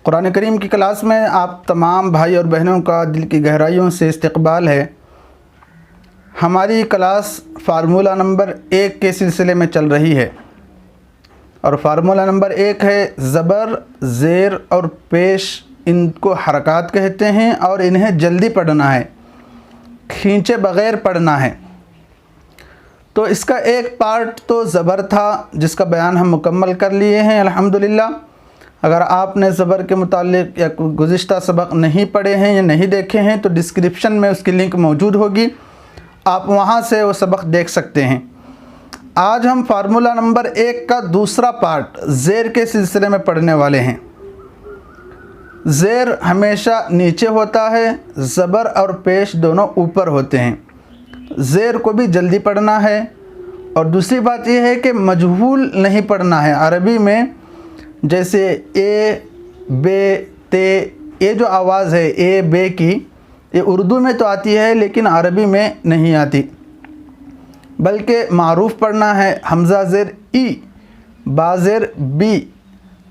قرآن کریم کی کلاس میں آپ تمام بھائی اور بہنوں کا دل کی گہرائیوں سے استقبال ہے۔ ہماری کلاس فارمولہ نمبر 1 کے سلسلے میں چل رہی ہے، اور فارمولہ نمبر 1 ہے زبر، زیر اور پیش، ان کو حرکات کہتے ہیں اور انہیں جلدی پڑھنا ہے، کھینچے بغیر پڑھنا ہے۔ تو اس کا ایک پارٹ تو زبر تھا جس کا بیان ہم مکمل کر لیے ہیں الحمدللہ۔ اگر آپ نے زبر کے متعلق یا گزشتہ سبق نہیں پڑھے ہیں یا نہیں دیکھے ہیں تو ڈسکرپشن میں اس کی لنک موجود ہوگی، آپ وہاں سے وہ سبق دیکھ سکتے ہیں۔ آج ہم فارمولہ نمبر 1 کا دوسرا پارٹ زیر کے سلسلے میں پڑھنے والے ہیں۔ زیر ہمیشہ نیچے ہوتا ہے، زبر اور پیش دونوں اوپر ہوتے ہیں۔ زیر کو بھی جلدی پڑھنا ہے، اور دوسری بات یہ ہے کہ مجہول نہیں پڑھنا ہے۔ عربی میں جیسے اے، بے، تے، یہ جو آواز ہے اے بے کی، یہ اردو میں تو آتی ہے لیکن عربی میں نہیں آتی، بلکہ معروف پڑھنا ہے۔ حمزہ زیر ای، با زیر بی،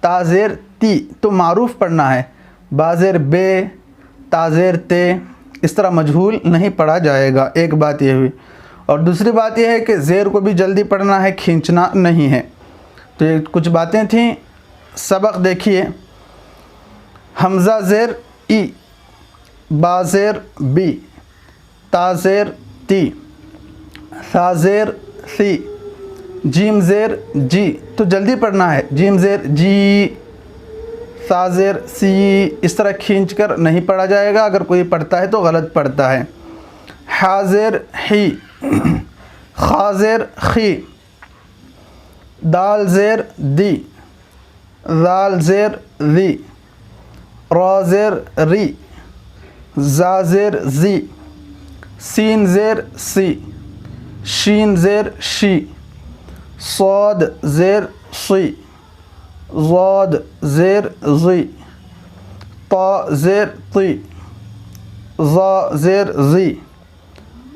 تا زیر تی، تو معروف پڑھنا ہے۔ با زیر بے، تا زیر تے، اس طرح مجہول نہیں پڑھا جائے گا۔ ایک بات یہ ہوئی، اور دوسری بات یہ ہے کہ زیر کو بھی جلدی پڑھنا ہے، کھینچنا نہیں ہے۔ تو یہ کچھ باتیں تھیں، سبق دیکھیے۔ حمزہ زیر ای، با زیر بی، تا زیر تی، ثا زیر ثی، جیم زیر جی، تو جلدی پڑھنا ہے۔ جیم زیر جی، ثا زیر سی، اس طرح کھینچ کر نہیں پڑھا جائے گا، اگر کوئی پڑھتا ہے تو غلط پڑھتا ہے۔ حا زیر حی، خا زیر خی، دال زیر دی، ذال زیر ذی، را زیر ری، زا زیر زی، سین زیر سی، شین زیر شی، صاد زیر صی، ضاد زیر ضی، طا زیر طی، ظا زیر ذی،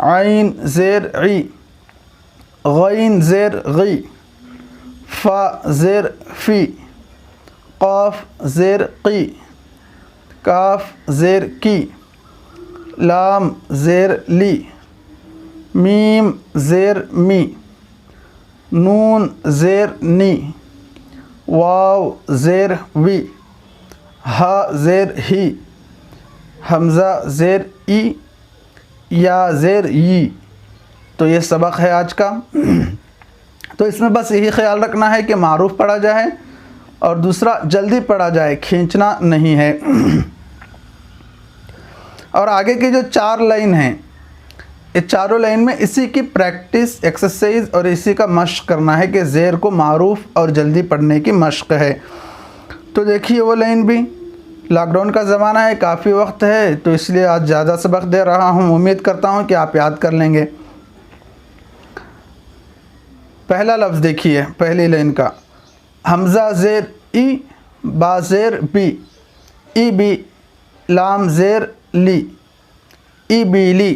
عین زیر عی، غین زیر غی، فا زیر فی، قاف زیر قی، کاف زیر کی، لام زیر لی، میم زیر می، نون زیر نی، واو زیر وی، ہا زیر ہی، حمزہ زیر ای، یا زیر ی۔ تو یہ سبق ہے آج کا۔ تو اس میں بس یہی خیال رکھنا ہے کہ معروف پڑھا جائے، اور دوسرا جلدی پڑھا جائے، کھینچنا نہیں ہے۔ اور آگے کی جو 4 لائن ہیں، یہ چاروں لائن میں اسی کی پریکٹس، ایکسرسائز اور اسی کا مشق کرنا ہے کہ زیر کو معروف اور جلدی پڑھنے کی مشق ہے۔ تو دیکھیے وہ لائن بھی، لاک ڈاؤن کا زمانہ ہے، کافی وقت ہے، تو اس لیے آج زیادہ سبق دے رہا ہوں، امید کرتا ہوں کہ آپ یاد کر لیں گے۔ پہلا لفظ دیکھیے پہلی لائن کا، حمزہ زیر ای، با زیر بی، ای بی، لام زیر لی، ای بی لی،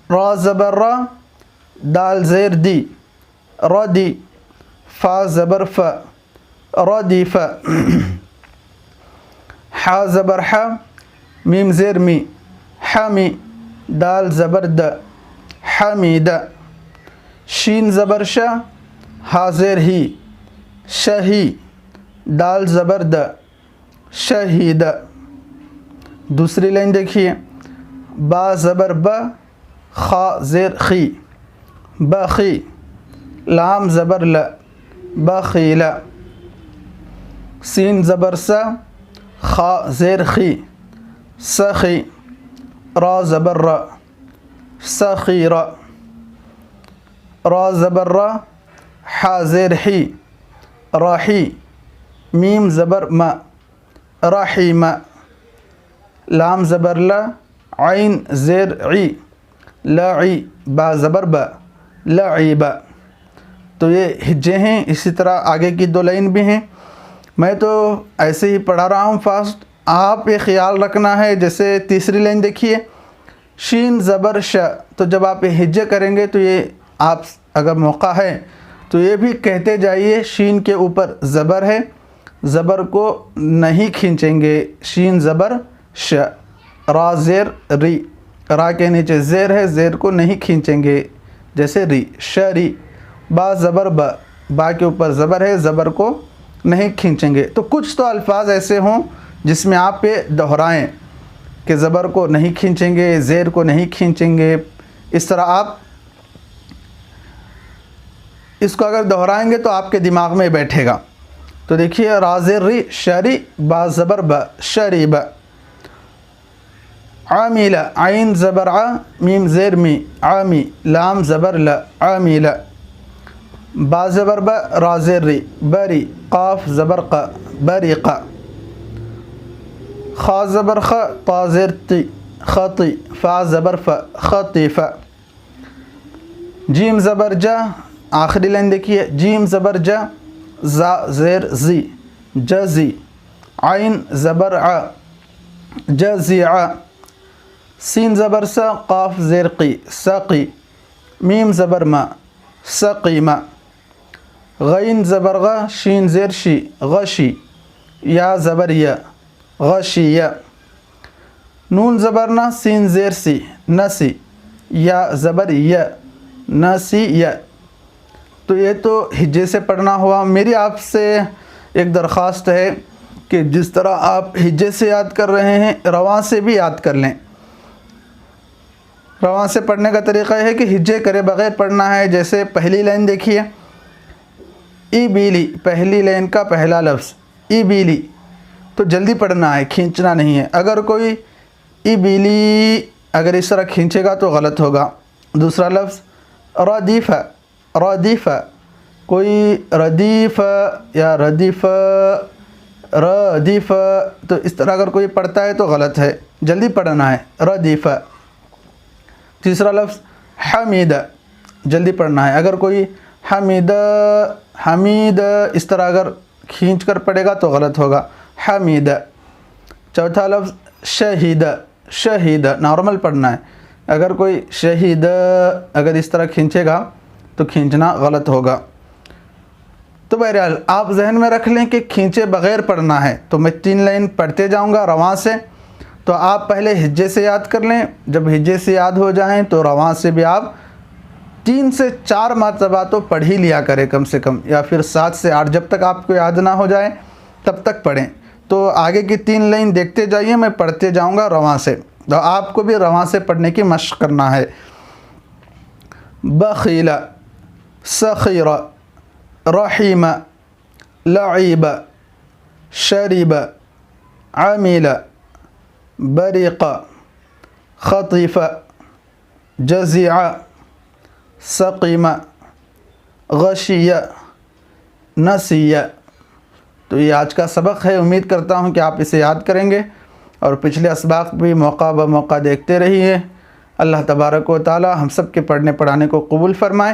را زبر را، دال زیر دی، را دی، فا زبر فا، را دی فا، حا زبر حا، میم زیر می، حمی، دال زبر د، حمید، شین زبر شا، ہا زیر ہی، شہی، دال زبر د، شہید۔ دوسری لائن دیکھیے، با زبر با، خا زیر خی، بخی، لام زبر ل، بخیل، سین زبر سا، خا زیر خی، سخی، را زبر را، سخیر، را زبر را، حا زیر حی، راحی، میم زبر ما، رحیم، لام زبر لا، عین زیر عی، لعی، با زبر با، لعیب۔ تو یہ ہجے ہیں، اسی طرح آگے کی 2 لائن بھی ہیں۔ میں تو ایسے ہی پڑھا رہا ہوں فاسٹ، آپ یہ خیال رکھنا ہے۔ جیسے تیسری لائن دیکھیے، شین زبر ش، تو جب آپ یہ ہجے کریں گے تو یہ آپ اگر موقع ہے تو یہ بھی کہتے جائیے، شین کے اوپر زبر ہے زبر کو نہیں کھینچیں گے، شین زبر ش، را زیر ری، را کے نیچے زیر ہے، زیر کو نہیں کھینچیں گے جیسے ری، شری، با زبر با، با کے اوپر زبر ہے، زبر کو نہیں کھینچیں گے۔ تو کچھ تو الفاظ ایسے ہوں جس میں آپ پہ دہرائیں کہ زبر کو نہیں کھینچیں گے، زیر کو نہیں کھینچیں گے، اس طرح آپ اس کو اگر دہرائیں گے تو آپ کے دماغ میں بیٹھے گا۔ تو دیکھیے را زیر ری، شری، با زبر با، شریب، عامل، عین زبر ع، میم زیر می، عامی، لام زبر ل، عامل، با زبر با، را زیر ری، بری، قاف زبر ق، بریق، خا زبر خ، طا زیر تی، خطی، فا زبر ف، خطیف، جیم زبر جا، آخری لائن دیکھیے، جیم زبر جا، زا زیر زی، جزی، عین زبر ع، جزیع، سین زبر سا، قاف زیر قی، سقی، میم زبر ما، سقیم، غین زبر غ، شین زیر شی، غشی، یا زبر یا، غشی، نون زبر نا، سین زیر سی، نسی، یا زبر یا، نسی یا۔ تو یہ تو ہجے سے پڑھنا ہوا۔ میری آپ سے ایک درخواست ہے کہ جس طرح آپ ہجے سے یاد کر رہے ہیں، رواں سے بھی یاد کر لیں۔ رواں سے پڑھنے کا طریقہ یہ ہے کہ ہجے کرے بغیر پڑھنا ہے۔ جیسے پہلی لائن دیکھیے، ای بیلی، پہلی لائن کا پہلا لفظ ای بیلی، تو جلدی پڑھنا ہے، کھینچنا نہیں ہے۔ اگر کوئی ای بیلی اگر اس طرح کھینچے گا تو غلط ہوگا۔ دوسرا لفظ ردیف، ردیف، کوئی ردیف یا ردیف، ردیف، تو اس طرح اگر کوئی پڑھتا ہے تو غلط ہے، جلدی پڑھنا ہے، ردیف۔ تیسرا لفظ حمید، جلدی پڑھنا ہے۔ اگر کوئی حمید، حمید اس طرح اگر کھینچ کر پڑھے گا تو غلط ہوگا، حمید۔ چوتھا لفظ شہید، شہید، نارمل پڑھنا ہے۔ اگر کوئی شہید اگر اس طرح کھینچے گا تو کھینچنا غلط ہوگا۔ تو بہرحال آپ ذہن میں رکھ لیں کہ کھینچے بغیر پڑھنا ہے۔ تو میں 3 لائن پڑھتے جاؤں گا رواں سے، تو آپ پہلے ہجے سے یاد کر لیں۔ جب ہجے سے یاد ہو جائیں تو رواں سے بھی آپ 3 سے 4 مرتبہ تو پڑھ ہی لیا کریں کم سے کم، یا پھر 7 سے 8، جب تک آپ کو یاد نہ ہو جائے تب تک پڑھیں۔ تو آگے کی 3 لائن دیکھتے جائیے، میں پڑھتے جاؤں گا رواں سے، تو آپ کو بھی رواں سے پڑھنے کی مشق کرنا ہے۔ بخیل، سخیر، رحیم، لعیب، شریب، عمیل، بریق، خطیف، جزیع، سقیم، غشی، نسی۔ تو یہ آج کا سبق ہے، امید کرتا ہوں کہ آپ اسے یاد کریں گے، اور پچھلے اسباق بھی موقع بموقع دیکھتے رہیے۔ اللہ تبارک و تعالی ہم سب کے پڑھنے پڑھانے کو قبول فرمائے۔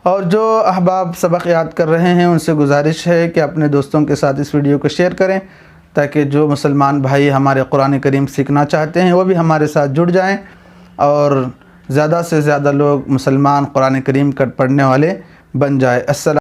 اور جو احباب سبق یاد کر رہے ہیں ان سے گزارش ہے کہ اپنے دوستوں کے ساتھ اس ویڈیو کو شیئر کریں، تاکہ جو مسلمان بھائی ہمارے قرآن کریم سیکھنا چاہتے ہیں وہ بھی ہمارے ساتھ جڑ جائیں، اور زیادہ سے زیادہ لوگ مسلمان قرآن کریم کا پڑھنے والے بن جائے۔ السلام